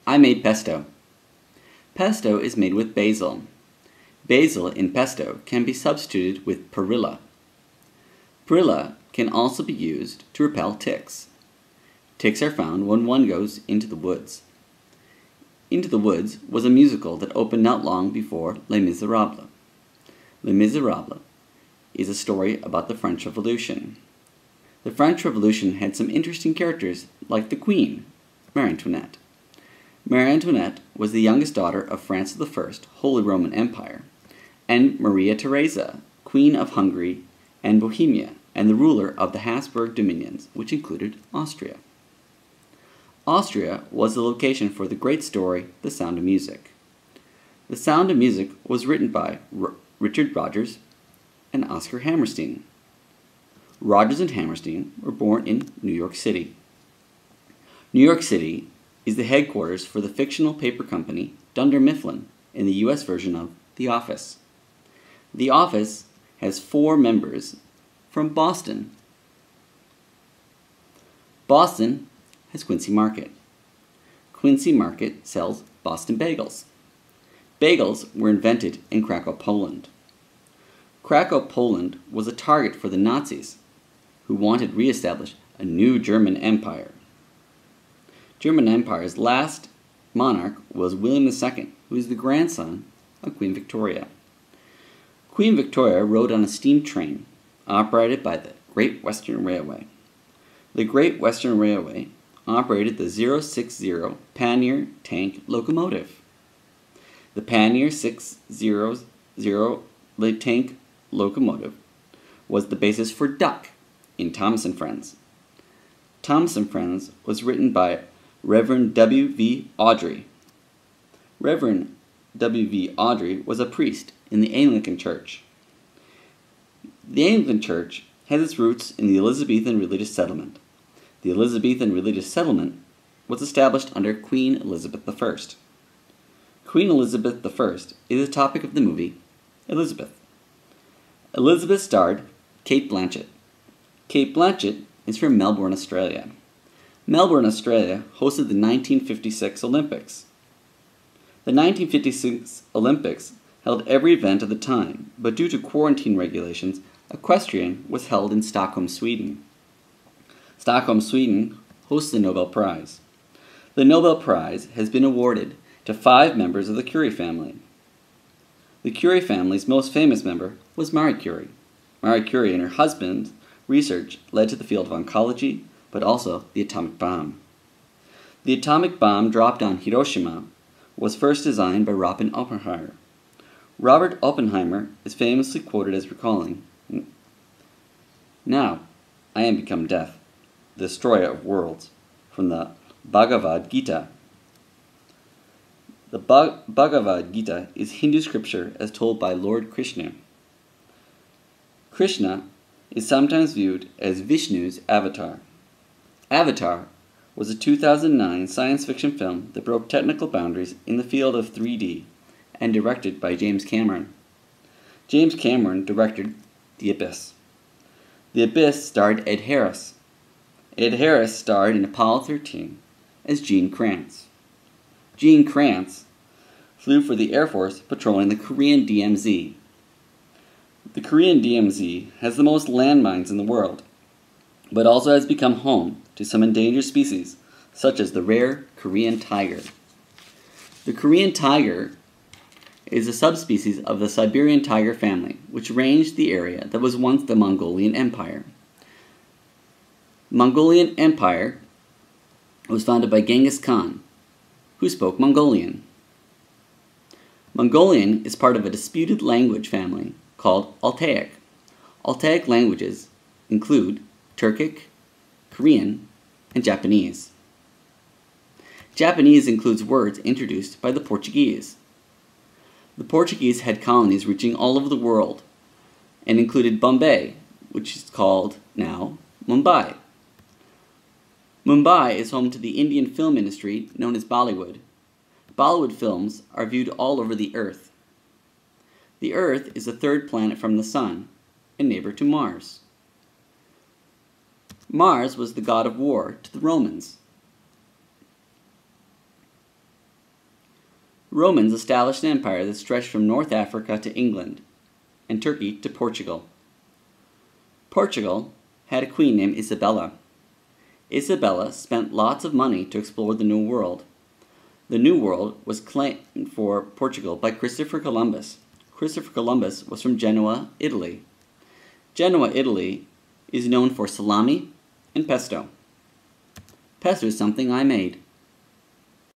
I made pesto. Pesto is made with basil. Basil in pesto can be substituted with perilla. Perilla can also be used to repel ticks. Ticks are found when one goes into the woods. Into the Woods was a musical that opened not long before Les Miserables. Les Miserables is a story about the French Revolution. The French Revolution had some interesting characters like the Queen, Marie Antoinette. Marie Antoinette was the youngest daughter of Francis I, Holy Roman Empire, and Maria Theresa, Queen of Hungary and Bohemia, and the ruler of the Habsburg dominions, which included Austria. Austria was the location for the great story, The Sound of Music. The Sound of Music was written by Richard Rodgers and Oscar Hammerstein. Rodgers and Hammerstein were born in New York City. New York City is the headquarters for the fictional paper company Dunder Mifflin in the U.S. version of The Office. The Office has 4 members from Boston. Boston has Quincy Market. Quincy Market sells Boston bagels. Bagels were invented in Krakow, Poland. Krakow, Poland was a target for the Nazis, who wanted to re-establish a new German Empire. German Empire's last monarch was William II, who is the grandson of Queen Victoria. Queen Victoria rode on a steam train operated by the Great Western Railway. The Great Western Railway operated the 060 pannier tank locomotive. The pannier 600 tank locomotive was the basis for Duck in Thomas and Friends. Thomas and Friends was written by Reverend W.V. Awdry. Reverend W.V. Awdry was a priest in the Anglican Church. The Anglican Church has its roots in the Elizabethan religious settlement. The Elizabethan religious settlement was established under Queen Elizabeth I. Queen Elizabeth I is the topic of the movie Elizabeth. Elizabeth starred Cate Blanchett. Cate Blanchett is from Melbourne, Australia. Melbourne, Australia hosted the 1956 Olympics. The 1956 Olympics held every event at the time, but due to quarantine regulations, equestrian was held in Stockholm, Sweden. Stockholm, Sweden hosts the Nobel Prize. The Nobel Prize has been awarded to 5 members of the Curie family. The Curie family's most famous member was Marie Curie. Marie Curie and her husband's research led to the field of oncology, but also the atomic bomb. The atomic bomb dropped on Hiroshima was first designed by Robert Oppenheimer. Robert Oppenheimer is famously quoted as recalling, "Now I am become death, the destroyer of worlds," from the Bhagavad Gita. The Bhagavad Gita is Hindu scripture as told by Lord Krishna. Krishna is sometimes viewed as Vishnu's avatar. Avatar was a 2009 science fiction film that broke technical boundaries in the field of 3D and directed by James Cameron. James Cameron directed The Abyss. The Abyss starred Ed Harris. Ed Harris starred in Apollo 13 as Gene Kranz. Gene Kranz flew for the Air Force patrolling the Korean DMZ. The Korean DMZ has the most landmines in the world, but also has become home to some endangered species, such as the rare Korean tiger. The Korean tiger is a subspecies of the Siberian tiger family, which ranged the area that was once the Mongolian Empire. The Mongolian Empire was founded by Genghis Khan, who spoke Mongolian. Mongolian is part of a disputed language family called Altaic. Altaic languages include Turkic, Korean, and Japanese. Japanese includes words introduced by the Portuguese. The Portuguese had colonies reaching all over the world and included Bombay, which is called now Mumbai. Mumbai is home to the Indian film industry known as Bollywood. Bollywood films are viewed all over the Earth. The Earth is the third planet from the Sun, and neighbor to Mars. Mars was the god of war to the Romans. The Romans established an empire that stretched from North Africa to England, and Turkey to Portugal. Portugal had a queen named Isabella. Isabella spent lots of money to explore the New World. The New World was claimed for Portugal by Christopher Columbus. Christopher Columbus was from Genoa, Italy. Genoa, Italy is known for salami and pesto. Pesto is something I made.